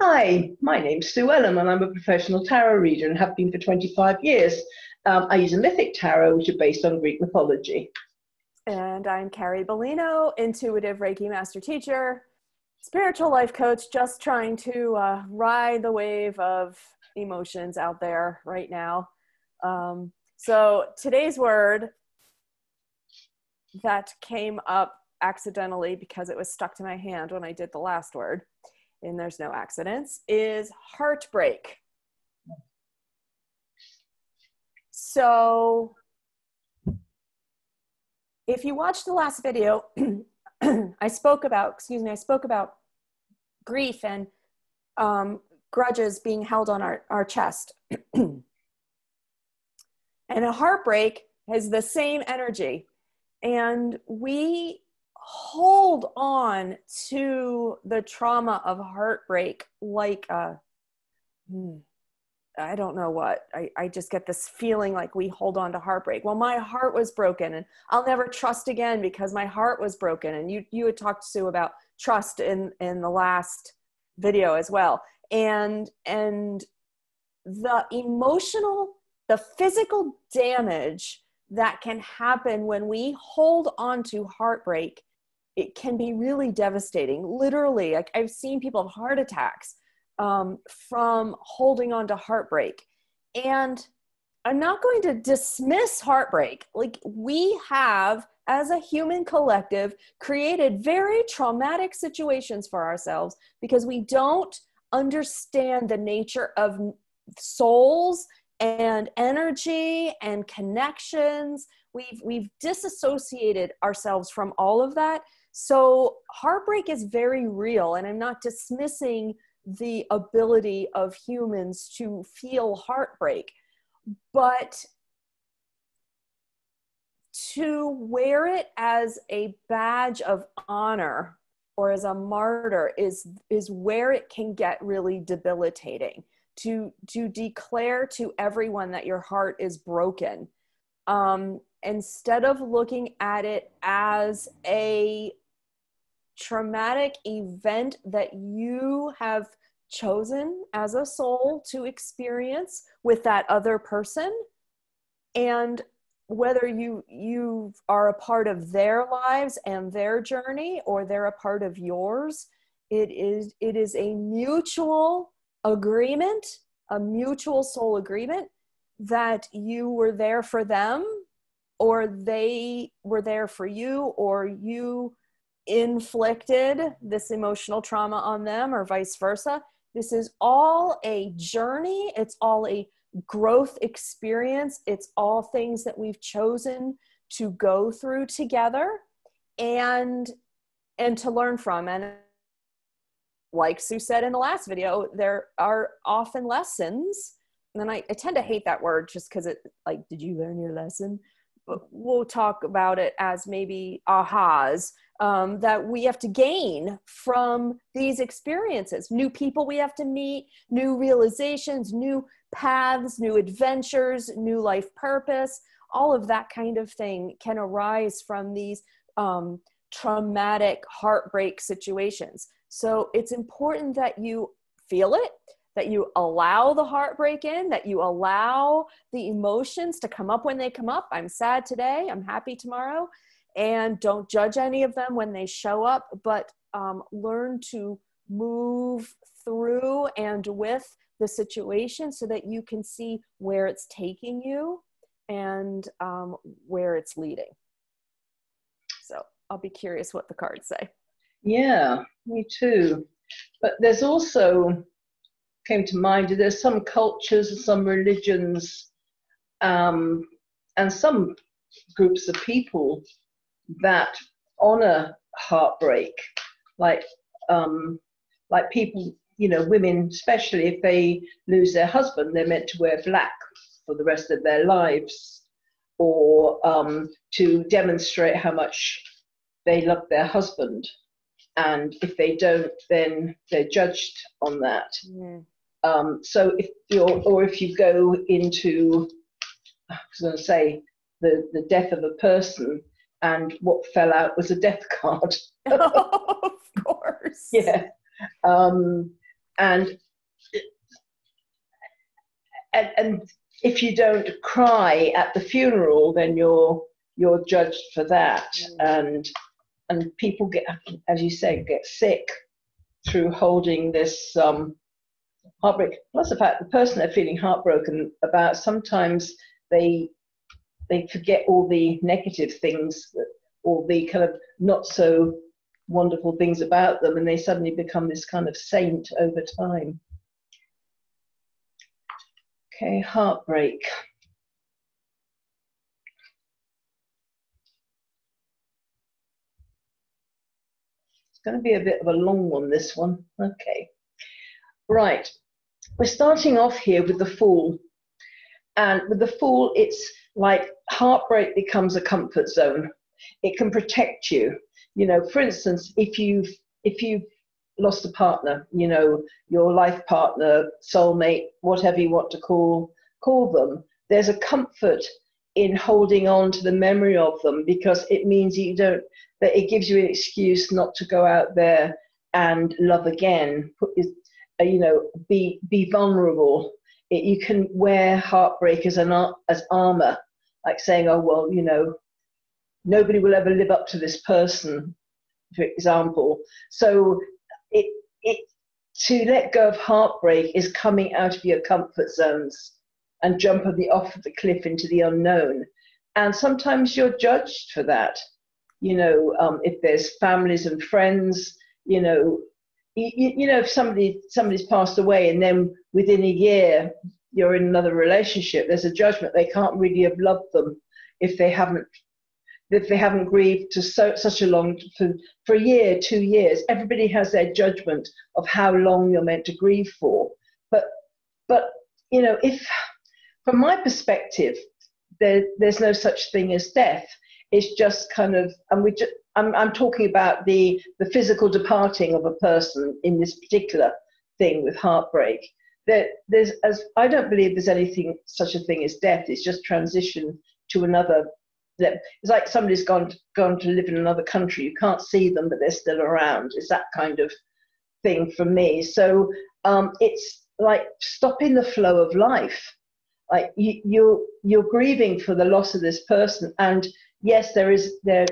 Hi, my name's Sue Ellam and I'm a professional tarot reader and have been for 25 years. I use a mythic tarot, which are based on Greek mythology. And I'm Carrie Beleno, intuitive Reiki master teacher, spiritual life coach, just trying to ride the wave of emotions out there right now. So today's word that came up accidentally because it was stuck to my hand when I did the last word, and there's no accidents, is heartbreak. So if you watched the last video, I spoke about grief and grudges being held on our chest. And a heartbreak has the same energy. And we hold on to the trauma of heartbreak like I don't know what. I just get this feeling like we hold on to heartbreak. Well, my heart was broken and I'll never trust again because my heart was broken. And you had talked, Sue, about trust in the last video as well. And the emotional, the physical damage that can happen when we hold on to heartbreak, it can be really devastating. Literally, like I've seen people have heart attacks from holding on to heartbreak. And I'm not going to dismiss heartbreak. Like, we have, as a human collective, created very traumatic situations for ourselves because we don't understand the nature of souls and energy and connections. We've disassociated ourselves from all of that. So heartbreak is very real, and I'm not dismissing the ability of humans to feel heartbreak, but to wear it as a badge of honor or as a martyr is where it can get really debilitating. To declare to everyone that your heart is broken, instead of looking at it as a traumatic event that you have chosen as a soul to experience with that other person, and whether you are a part of their lives and their journey or they're a part of yours, it is a mutual agreement, a mutual soul agreement that you were there for them or they were there for you, or you inflicted this emotional trauma on them or vice versa. This is all a journey. It's all a growth experience. It's all things that we've chosen to go through together and to learn from. And like Sue said in the last video, there are often lessons. And I tend to hate that word just because it, like, did you learn your lesson? But we'll talk about it as maybe ahas that we have to gain from these experiences. New people we have to meet, new realizations, new paths, new adventures, new life purpose. All of that kind of thing can arise from these traumatic heartbreak situations. So it's important that you feel it, that you allow the heartbreak in, that you allow the emotions to come up when they come up. I'm sad today, I'm happy tomorrow, and don't judge any of them when they show up, but learn to move through and with the situation so that you can see where it's taking you and where it's leading. So I'll be curious what the cards say. Yeah, me too. But there's also, came to mind, there's some cultures and some religions and some groups of people that honor heartbreak, like people, women, especially if they lose their husband, they're meant to wear black for the rest of their lives, or to demonstrate how much they love their husband. And if they don't, then they're judged on that. Yeah. So if you go into, I was going to say, the death of a person, and what fell out was a death card. Of course. Yeah. and if you don't cry at the funeral, then you're judged for that, and people get, as you say, get sick through holding this heartbreak. Plus the fact the person they're feeling heartbroken about, sometimes they forget all the negative things, all the kind of not so wonderful things about them, and they suddenly become this kind of saint over time. Okay, heartbreak. It's going to be a bit of a long one, this one. Okay. Right. We're starting off here with the Fool. And with the Fool, it's like heartbreak becomes a comfort zone. It can protect you. You know, for instance, if you've lost a partner, you know, your life partner, soulmate, whatever you want to call them, there's a comfort in holding on to the memory of them, because it means that it gives you an excuse not to go out there and love again, you know, be vulnerable. You can wear heartbreak as armor, like saying, oh, well, you know, nobody will ever live up to this person, for example. So to let go of heartbreak is coming out of your comfort zones and jump off of the cliff into the unknown. And sometimes you're judged for that. You know, if there's families and friends, you know, if somebody's passed away and then within a year you're in another relationship, there's a judgment. They can't really have loved them if they haven't grieved to such a long, for a year, 2 years. Everybody has their judgment of how long you're meant to grieve for. But you know, if from my perspective, there's no such thing as death. It's just kind of, and I'm talking about the physical departing of a person in this particular thing with heartbreak. I don't believe there's such a thing as death. It's just transition to another. It's like somebody's gone to live in another country. You can't see them, but they're still around. It's that kind of thing for me. So it's like stopping the flow of life. Like you're grieving for the loss of this person, and yes, there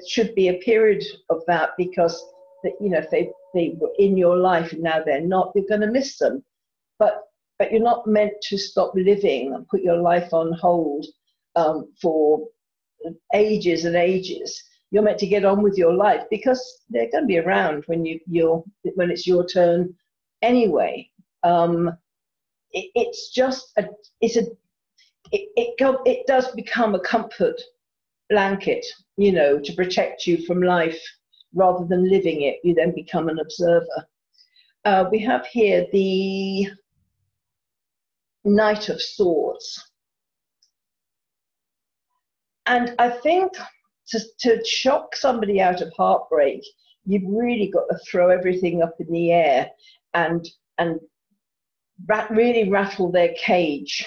should be a period of that, because you know, if they were in your life and now they're not, you're going to miss them. But you're not meant to stop living and put your life on hold for ages and ages. You're meant to get on with your life, because they're going to be around when it's your turn anyway. It does become a comfort blanket, you know, to protect you from life rather than living it. You then become an observer. We have here the Knight of Swords. And I think to shock somebody out of heartbreak, you've really got to throw everything up in the air and really rattle their cage,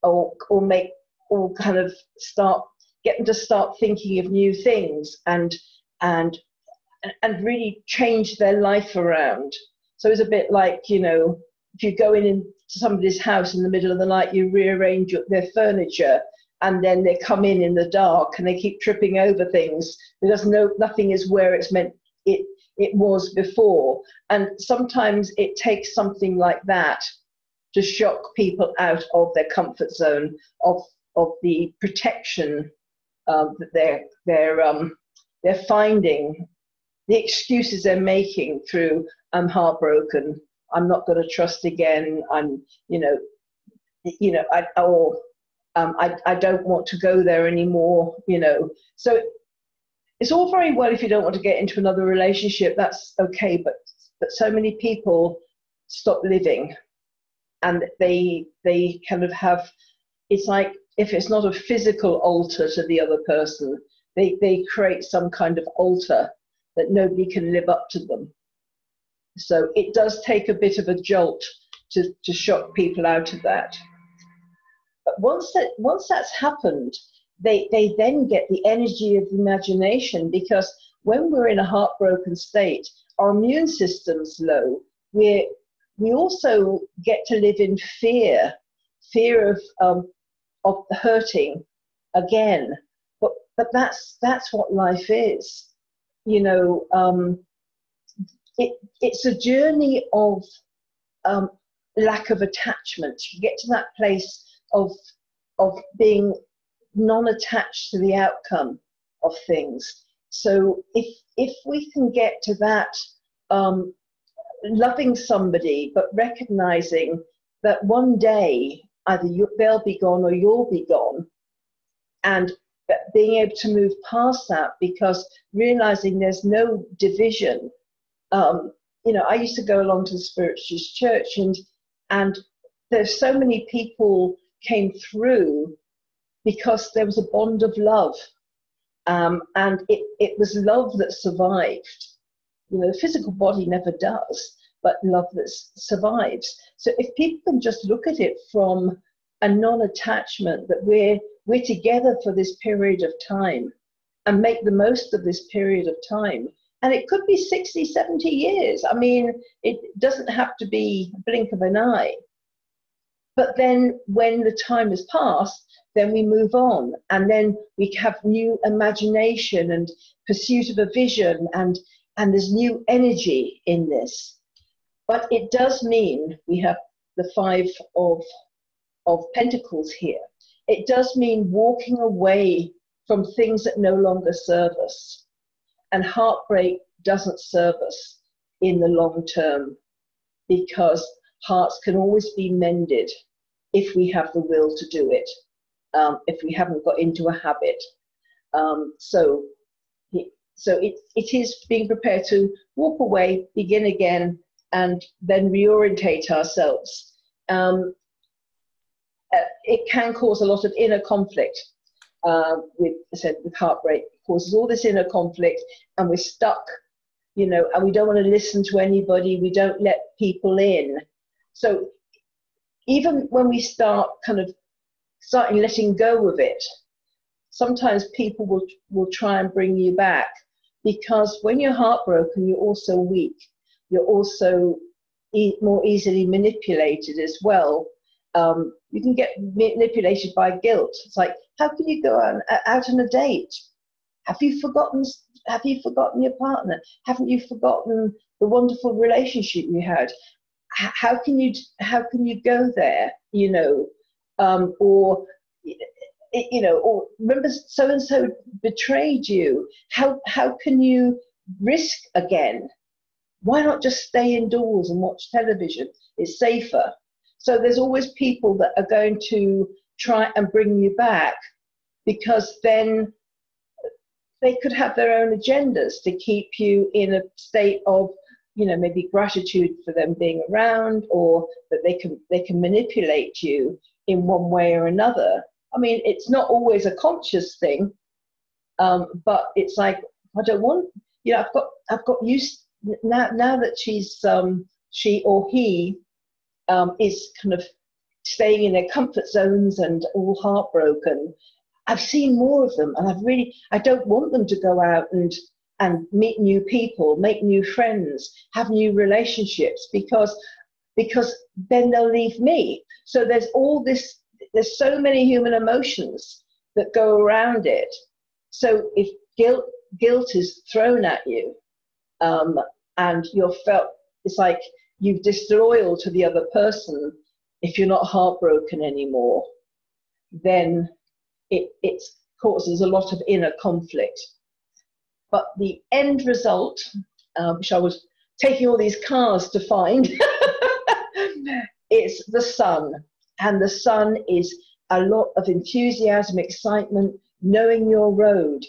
or kind of get them to start thinking of new things and really change their life around. So it's a bit like, you know, if you go into somebody's house in the middle of the night, you rearrange their furniture, and then they come in the dark and they keep tripping over things because nothing is where it's meant it was before. And sometimes it takes something like that to shock people out of their comfort zone, of the protection that they're finding, the excuses they're making through, I'm heartbroken, I'm not going to trust again, I don't want to go there anymore, you know. So it's all very well if you don't want to get into another relationship, that's okay, but so many people stop living, and they kind of have, it's like, if it's not a physical altar to the other person, they create some kind of altar that nobody can live up to them. So it does take a bit of a jolt to shock people out of that. But once that's happened, they then get the energy of imagination, because when we're in a heartbroken state, our immune system's low. we also get to live in fear of hurting again. But that's what life is. You know, it's a journey of lack of attachment. You get to that place of being non-attached to the outcome of things. So if we can get to that, loving somebody, but recognizing that one day either they'll be gone or you'll be gone, and being able to move past that, because realizing there's no division. You know, I used to go along to the spiritualist church, and there's so many people came through because there was a bond of love, and it was love that survived. You know, the physical body never does, but love that survives. So if people can just look at it from a non-attachment, that we're together for this period of time, and make the most of this period of time. And it could be 60, 70 years. I mean, it doesn't have to be a blink of an eye. But then when the time has passed, then we move on. And then we have new imagination and pursuit of a vision, and there's new energy in this. But it does mean we have the Five of Pentacles here. It does mean walking away from things that no longer serve us. And heartbreak doesn't serve us in the long term, because hearts can always be mended if we have the will to do it, if we haven't got into a habit. So it is being prepared to walk away, begin again, and then reorientate ourselves. It can cause a lot of inner conflict. With heartbreak, it causes all this inner conflict, and we're stuck, you know, and we don't want to listen to anybody. We don't let people in. So even when we start starting letting go of it, sometimes people will try and bring you back, because when you're heartbroken, you're also weak. You're also more easily manipulated as well. You can get manipulated by guilt. It's like, how can you go out on a date? Have you forgotten your partner? Haven't you forgotten the wonderful relationship you had? How can you go there? You know, or remember so and so betrayed you. How can you risk again? Why not just stay indoors and watch television? It's safer. So there's always people that are going to try and bring you back, because then they could have their own agendas to keep you in a state of, you know, maybe gratitude for them being around, or that they can manipulate you in one way or another. I mean, it's not always a conscious thing, but it's like, I don't want, you know, I've got used now that she or he is kind of staying in their comfort zones and all heartbroken. I've seen more of them, and I don't want them to go out and meet new people, make new friends, have new relationships, because then they'll leave me. So there's so many human emotions that go around it. So if guilt is thrown at you, and you're felt, it's like you've disloyal to the other person, if you're not heartbroken anymore, then it causes a lot of inner conflict. But the end result, which I was taking all these cards to find, it's the sun. And the sun is a lot of enthusiasm, excitement, knowing your road.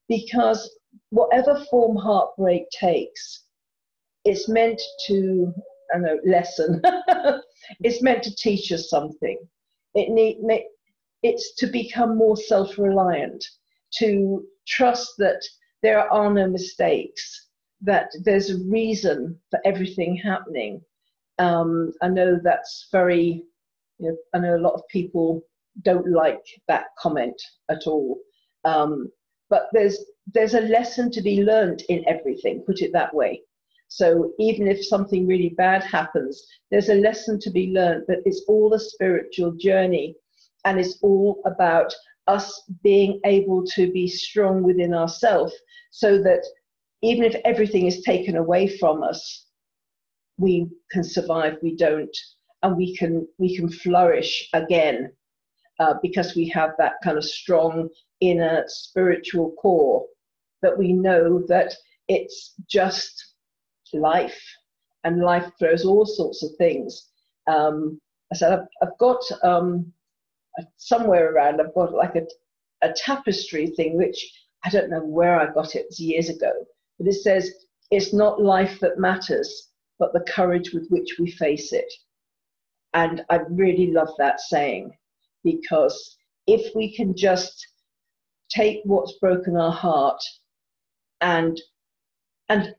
Because whatever form heartbreak takes, it's meant to, lesson. It's meant to teach us something. It's to become more self-reliant, to trust that there are no mistakes, that there's a reason for everything happening. I know that's very, I know a lot of people don't like that comment at all. But there's a lesson to be learned in everything, put it that way. So even if something really bad happens, there's a lesson to be learned, but it's all a spiritual journey. And it's all about us being able to be strong within ourselves, so that even if everything is taken away from us, we can survive, we don't, and we can flourish again, because we have that kind of strong inner spiritual core, that we know that it's just life, and life throws all sorts of things. I said I've got somewhere around, I've got like a tapestry thing, which I don't know where I got it years ago, but it says, it's not life that matters, but the courage with which we face it. And I really love that saying, because if we can just take what's broken our heart and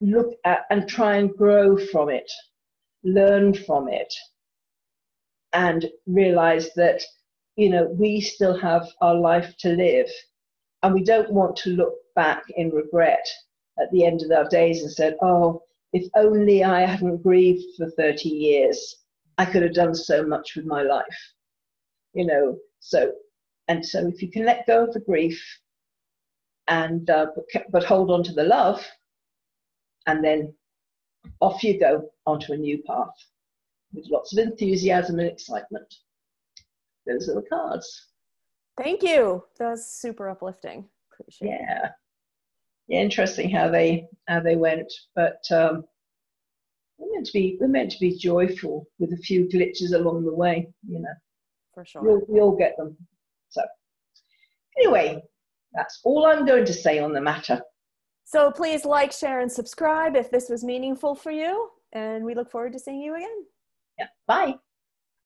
look at and try and grow from it, learn from it, and realize that, you know, we still have our life to live, and we don't want to look back in regret at the end of our days and said, oh, if only I hadn't grieved for 30 years, I could have done so much with my life. You know, so if you can let go of the grief and but hold on to the love, and then off you go onto a new path with lots of enthusiasm and excitement. Those are the cards. Thank you. That was super uplifting. Appreciate it. Yeah, interesting how they went, but we're meant to be joyful with a few glitches along the way, you know. For sure. We all get them. So anyway, that's all I'm going to say on the matter. So please like, share, and subscribe if this was meaningful for you, and we look forward to seeing you again. Yeah, bye.